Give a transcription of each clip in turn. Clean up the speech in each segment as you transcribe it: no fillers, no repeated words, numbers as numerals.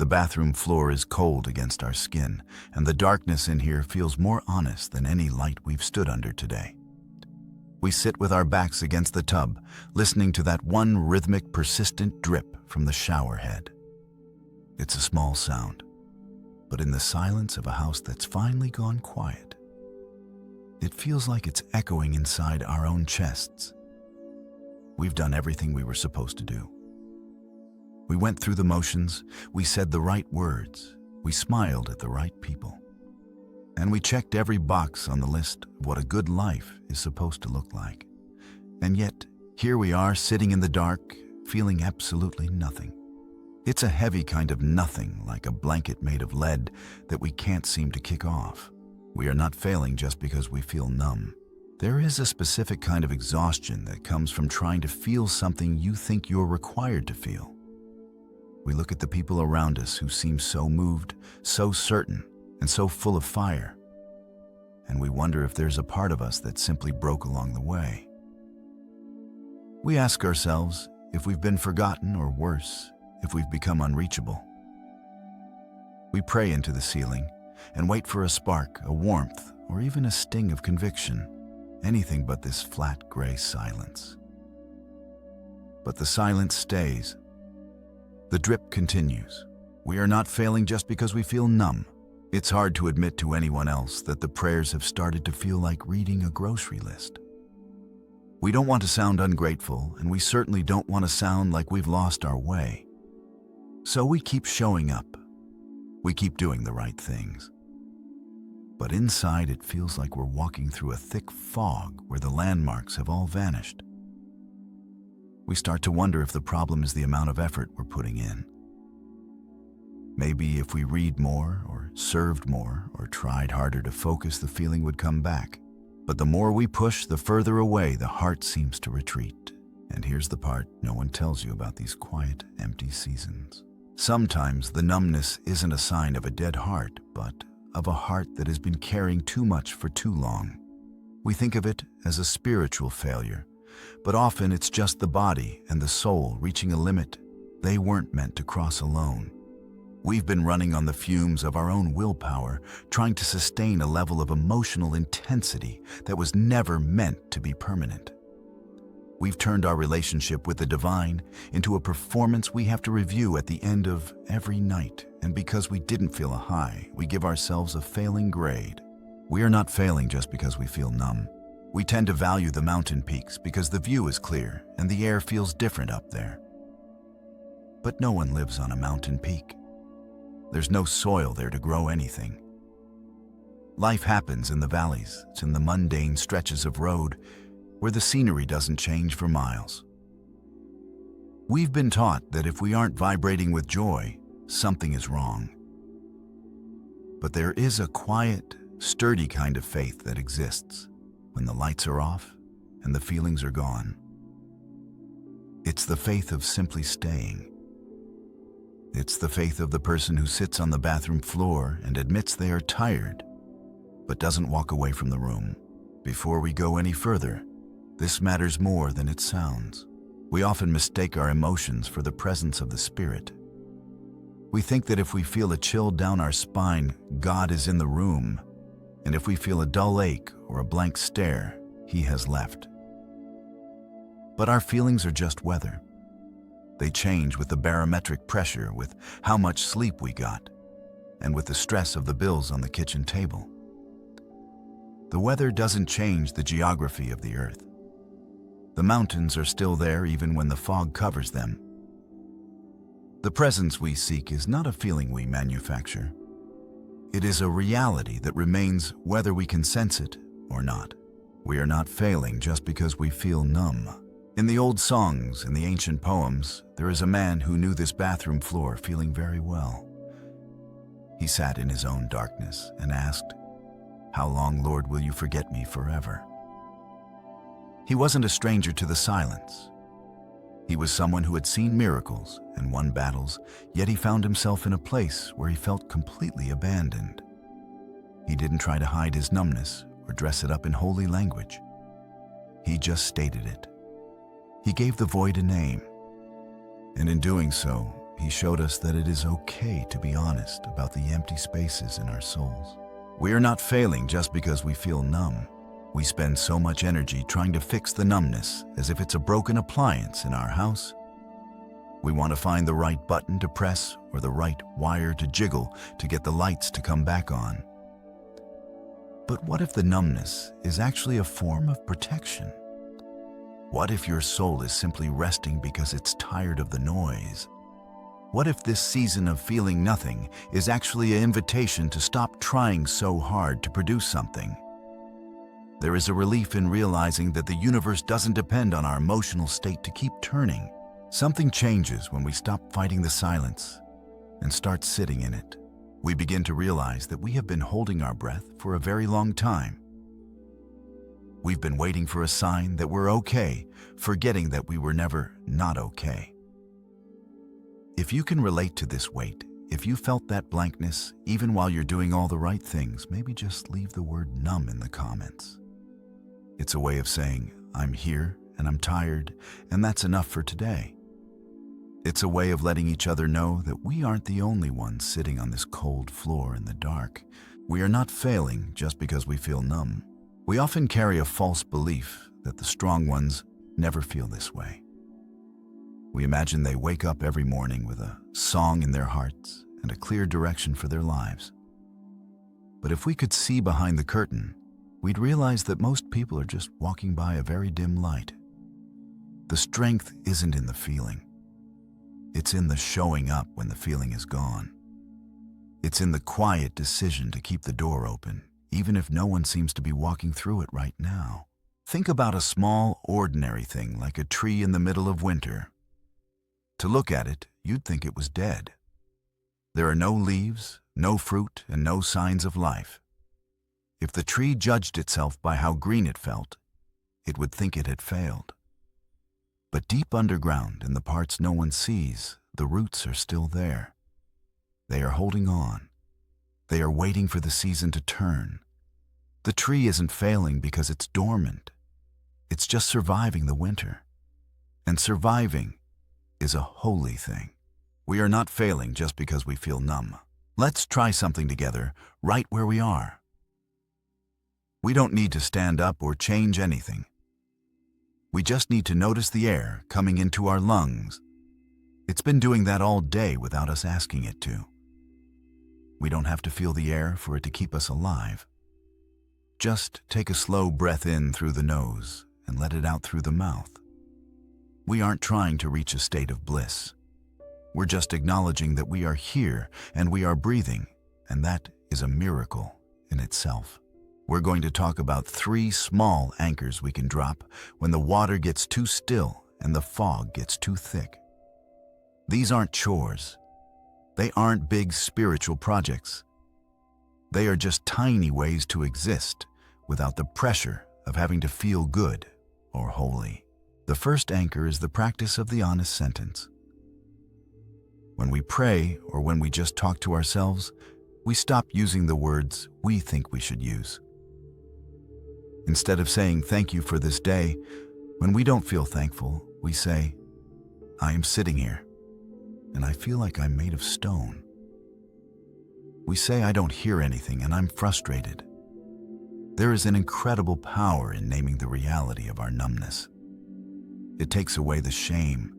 The bathroom floor is cold against our skin, and the darkness in here feels more honest than any light we've stood under today. We sit with our backs against the tub, listening to that one rhythmic, persistent drip from the shower head. It's a small sound, but in the silence of a house that's finally gone quiet, it feels like it's echoing inside our own chests. We've done everything we were supposed to do. We went through the motions, we said the right words, we smiled at the right people, and we checked every box on the list of what a good life is supposed to look like. And yet, here we are sitting in the dark, feeling absolutely nothing. It's a heavy kind of nothing, like a blanket made of lead that we can't seem to kick off. We are not failing just because we feel numb. There is a specific kind of exhaustion that comes from trying to feel something you think you're required to feel. We look at the people around us who seem so moved, so certain, and so full of fire, and we wonder if there's a part of us that simply broke along the way. We ask ourselves if we've been forgotten, or worse, if we've become unreachable. We pray into the ceiling and wait for a spark, a warmth, or even a sting of conviction, anything but this flat gray silence. But the silence stays. The drip continues. We are not failing just because we feel numb. It's hard to admit to anyone else that the prayers have started to feel like reading a grocery list. We don't want to sound ungrateful, and we certainly don't want to sound like we've lost our way. So we keep showing up. We keep doing the right things. But inside it feels like we're walking through a thick fog where the landmarks have all vanished. We start to wonder if the problem is the amount of effort we're putting in. Maybe if we read more, or served more, or tried harder to focus, the feeling would come back. But the more we push, the further away the heart seems to retreat. And here's the part no one tells you about these quiet, empty seasons. Sometimes the numbness isn't a sign of a dead heart, but of a heart that has been carrying too much for too long. We think of it as a spiritual failure, but often it's just the body and the soul reaching a limit they weren't meant to cross alone. We've been running on the fumes of our own willpower, trying to sustain a level of emotional intensity that was never meant to be permanent. We've turned our relationship with the divine into a performance we have to review at the end of every night, and because we didn't feel a high, we give ourselves a failing grade. We are not failing just because we feel numb. We tend to value the mountain peaks because the view is clear and the air feels different up there. But no one lives on a mountain peak. There's no soil there to grow anything. Life happens in the valleys. It's in the mundane stretches of road where the scenery doesn't change for miles. We've been taught that if we aren't vibrating with joy, something is wrong. But there is a quiet, sturdy kind of faith that exists when the lights are off and the feelings are gone. It's the faith of simply staying. It's the faith of the person who sits on the bathroom floor and admits they are tired, but doesn't walk away from the room. Before we go any further, this matters more than it sounds. We often mistake our emotions for the presence of the Spirit. We think that if we feel a chill down our spine, God is in the room, and if we feel a dull ache or a blank stare, He has left. But our feelings are just weather. They change with the barometric pressure, with how much sleep we got, and with the stress of the bills on the kitchen table. The weather doesn't change the geography of the earth. The mountains are still there even when the fog covers them. The presence we seek is not a feeling we manufacture. It is a reality that remains whether we can sense it or not. We are not failing just because we feel numb. In the old songs and the ancient poems, there is a man who knew this bathroom floor feeling very well. He sat in his own darkness and asked, "How long, Lord, will you forget me forever?" He wasn't a stranger to the silence. He was someone who had seen miracles and won battles, yet he found himself in a place where he felt completely abandoned. He didn't try to hide his numbness or dress it up in holy language. He just stated it. He gave the void a name, and in doing so, he showed us that it is okay to be honest about the empty spaces in our souls. We are not failing just because we feel numb. We spend so much energy trying to fix the numbness as if it's a broken appliance in our house. We want to find the right button to press or the right wire to jiggle to get the lights to come back on. But what if the numbness is actually a form of protection? What if your soul is simply resting because it's tired of the noise? What if this season of feeling nothing is actually an invitation to stop trying so hard to produce something? There is a relief in realizing that the universe doesn't depend on our emotional state to keep turning. Something changes when we stop fighting the silence and start sitting in it. We begin to realize that we have been holding our breath for a very long time. We've been waiting for a sign that we're okay, forgetting that we were never not okay. If you can relate to this weight, if you felt that blankness, even while you're doing all the right things, maybe just leave the word numb in the comments. It's a way of saying, I'm here and I'm tired, and that's enough for today. It's a way of letting each other know that we aren't the only ones sitting on this cold floor in the dark. We are not failing just because we feel numb. We often carry a false belief that the strong ones never feel this way. We imagine they wake up every morning with a song in their hearts and a clear direction for their lives. But if we could see behind the curtain, we'd realize that most people are just walking by a very dim light. The strength isn't in the feeling. It's in the showing up when the feeling is gone. It's in the quiet decision to keep the door open, even if no one seems to be walking through it right now. Think about a small, ordinary thing like a tree in the middle of winter. To look at it, you'd think it was dead. There are no leaves, no fruit, and no signs of life. If the tree judged itself by how green it felt, it would think it had failed. But deep underground, in the parts no one sees, the roots are still there. They are holding on. They are waiting for the season to turn. The tree isn't failing because it's dormant. It's just surviving the winter. And surviving is a holy thing. We are not failing just because we feel numb. Let's try something together right where we are. We don't need to stand up or change anything. We just need to notice the air coming into our lungs. It's been doing that all day without us asking it to. We don't have to feel the air for it to keep us alive. Just take a slow breath in through the nose and let it out through the mouth. We aren't trying to reach a state of bliss. We're just acknowledging that we are here and we are breathing, and that is a miracle in itself. We're going to talk about 3 small anchors we can drop when the water gets too still and the fog gets too thick. These aren't chores. They aren't big spiritual projects. They are just tiny ways to exist without the pressure of having to feel good or holy. The first anchor is the practice of the honest sentence. When we pray or when we just talk to ourselves, we stop using the words we think we should use. Instead of saying thank you for this day, when we don't feel thankful, we say, I am sitting here, and I feel like I'm made of stone. We say I don't hear anything and I'm frustrated. There is an incredible power in naming the reality of our numbness. It takes away the shame.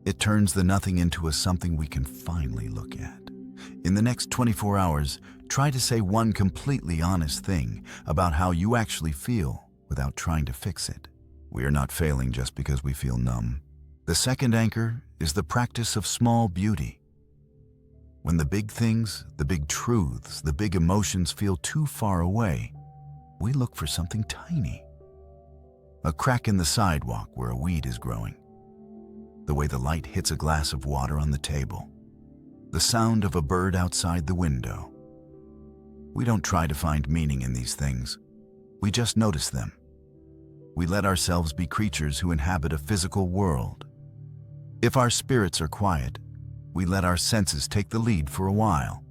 It turns the nothing into a something we can finally look at. In the next 24 hours, try to say one completely honest thing about how you actually feel without trying to fix it. We are not failing just because we feel numb. The second anchor is the practice of small beauty. When the big things, the big truths, the big emotions feel too far away, we look for something tiny. A crack in the sidewalk where a weed is growing. The way the light hits a glass of water on the table. The sound of a bird outside the window. We don't try to find meaning in these things. We just notice them. We let ourselves be creatures who inhabit a physical world. If our spirits are quiet, we let our senses take the lead for a while.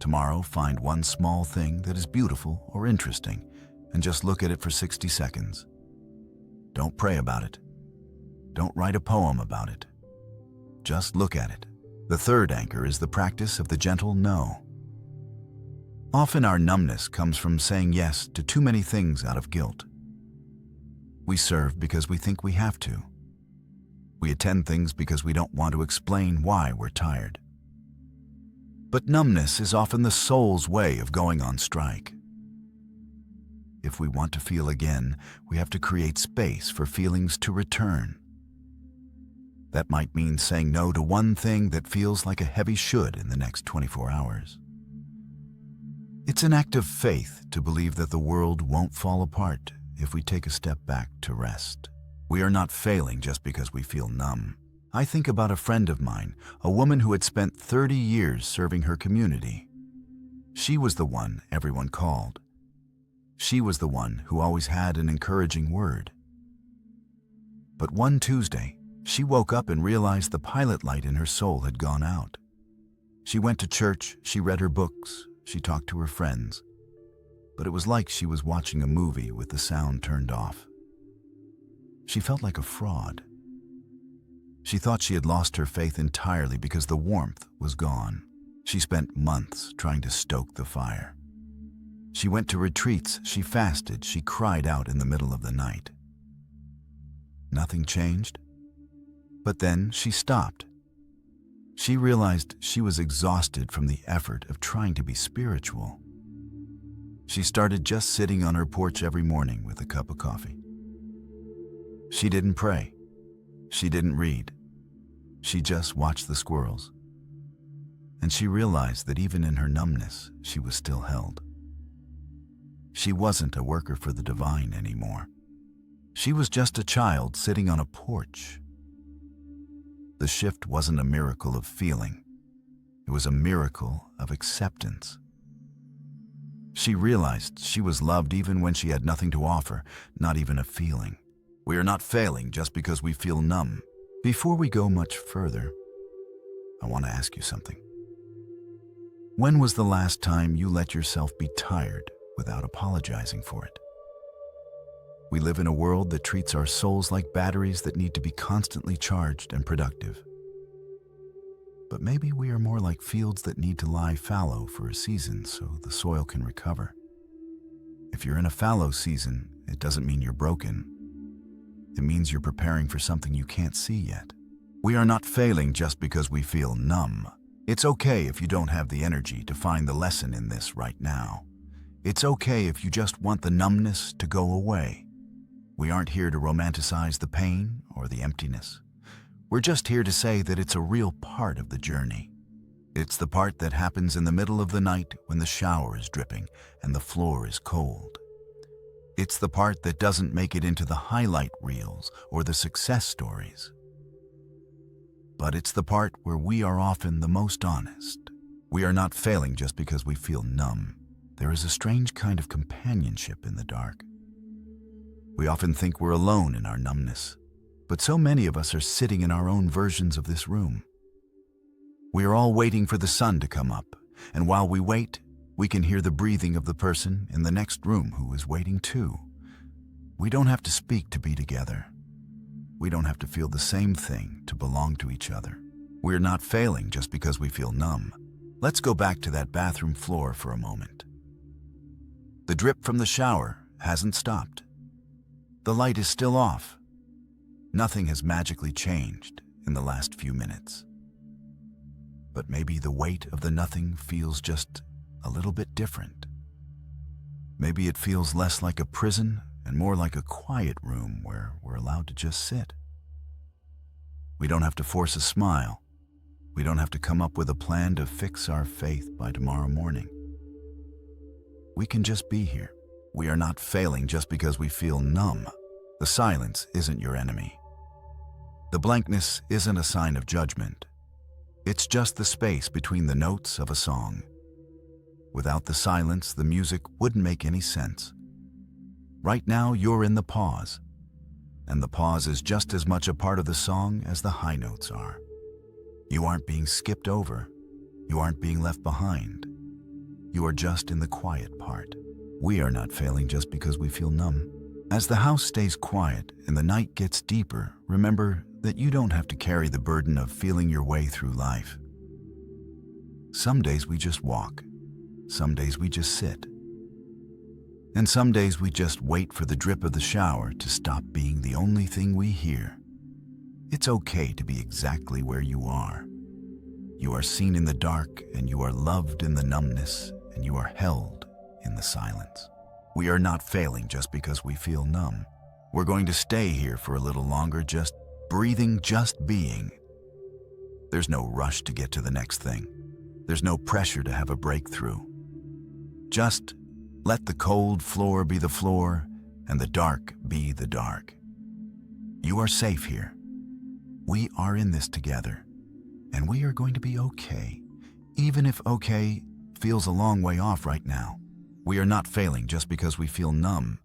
Tomorrow, find one small thing that is beautiful or interesting and just look at it for 60 seconds. Don't pray about it. Don't write a poem about it. Just look at it. The third anchor is the practice of the gentle no. Often our numbness comes from saying yes to too many things out of guilt. We serve because we think we have to. We attend things because we don't want to explain why we're tired. But numbness is often the soul's way of going on strike. If we want to feel again, we have to create space for feelings to return. That might mean saying no to one thing that feels like a heavy should in the next 24 hours. It's an act of faith to believe that the world won't fall apart if we take a step back to rest. We are not failing just because we feel numb. I think about a friend of mine, a woman who had spent 30 years serving her community. She was the one everyone called. She was the one who always had an encouraging word. But one Tuesday, she woke up and realized the pilot light in her soul had gone out. She went to church, she read her books, she talked to her friends, but it was like she was watching a movie with the sound turned off. She felt like a fraud. She thought she had lost her faith entirely because the warmth was gone. She spent months trying to stoke the fire. She went to retreats, she fasted, she cried out in the middle of the night. Nothing changed. But then she stopped. She realized she was exhausted from the effort of trying to be spiritual. She started just sitting on her porch every morning with a cup of coffee. She didn't pray. She didn't read. She just watched the squirrels. And she realized that even in her numbness, she was still held. She wasn't a worker for the divine anymore. She was just a child sitting on a porch. The shift wasn't a miracle of feeling. It was a miracle of acceptance. She realized she was loved even when she had nothing to offer, not even a feeling. We are not failing just because we feel numb. Before we go much further, I want to ask you something. When was the last time you let yourself be tired without apologizing for it? We live in a world that treats our souls like batteries that need to be constantly charged and productive. But maybe we are more like fields that need to lie fallow for a season so the soil can recover. If you're in a fallow season, it doesn't mean you're broken. It means you're preparing for something you can't see yet. We are not failing just because we feel numb. It's okay if you don't have the energy to find the lesson in this right now. It's okay if you just want the numbness to go away. We aren't here to romanticize the pain or the emptiness. We're just here to say that it's a real part of the journey. It's the part that happens in the middle of the night when the shower is dripping and the floor is cold. It's the part that doesn't make it into the highlight reels or the success stories. But it's the part where we are often the most honest. We are not failing just because we feel numb. There is a strange kind of companionship in the dark. We often think we're alone in our numbness, but so many of us are sitting in our own versions of this room. We are all waiting for the sun to come up, and while we wait, we can hear the breathing of the person in the next room who is waiting too. We don't have to speak to be together. We don't have to feel the same thing to belong to each other. We're not failing just because we feel numb. Let's go back to that bathroom floor for a moment. The drip from the shower hasn't stopped. The light is still off. Nothing has magically changed in the last few minutes. But maybe the weight of the nothing feels just a little bit different. Maybe it feels less like a prison and more like a quiet room where we're allowed to just sit. We don't have to force a smile. We don't have to come up with a plan to fix our faith by tomorrow morning. We can just be here. We are not failing just because we feel numb. The silence isn't your enemy. The blankness isn't a sign of judgment. It's just the space between the notes of a song. Without the silence, the music wouldn't make any sense. Right now, you're in the pause, and the pause is just as much a part of the song as the high notes are. You aren't being skipped over. You aren't being left behind. You are just in the quiet part. We are not failing just because we feel numb. As the house stays quiet and the night gets deeper, remember that you don't have to carry the burden of feeling your way through life. Some days we just walk. Some days we just sit. And some days we just wait for the drip of the shower to stop being the only thing we hear. It's okay to be exactly where you are. You are seen in the dark, and you are loved in the numbness, and you are held in the silence. We are not failing just because we feel numb. We're going to stay here for a little longer, just breathing, just being. There's no rush to get to the next thing. There's no pressure to have a breakthrough. Just let the cold floor be the floor and the dark be the dark. You are safe here. We are in this together, and we are going to be okay, even if okay feels a long way off right now. We are not failing just because we feel numb.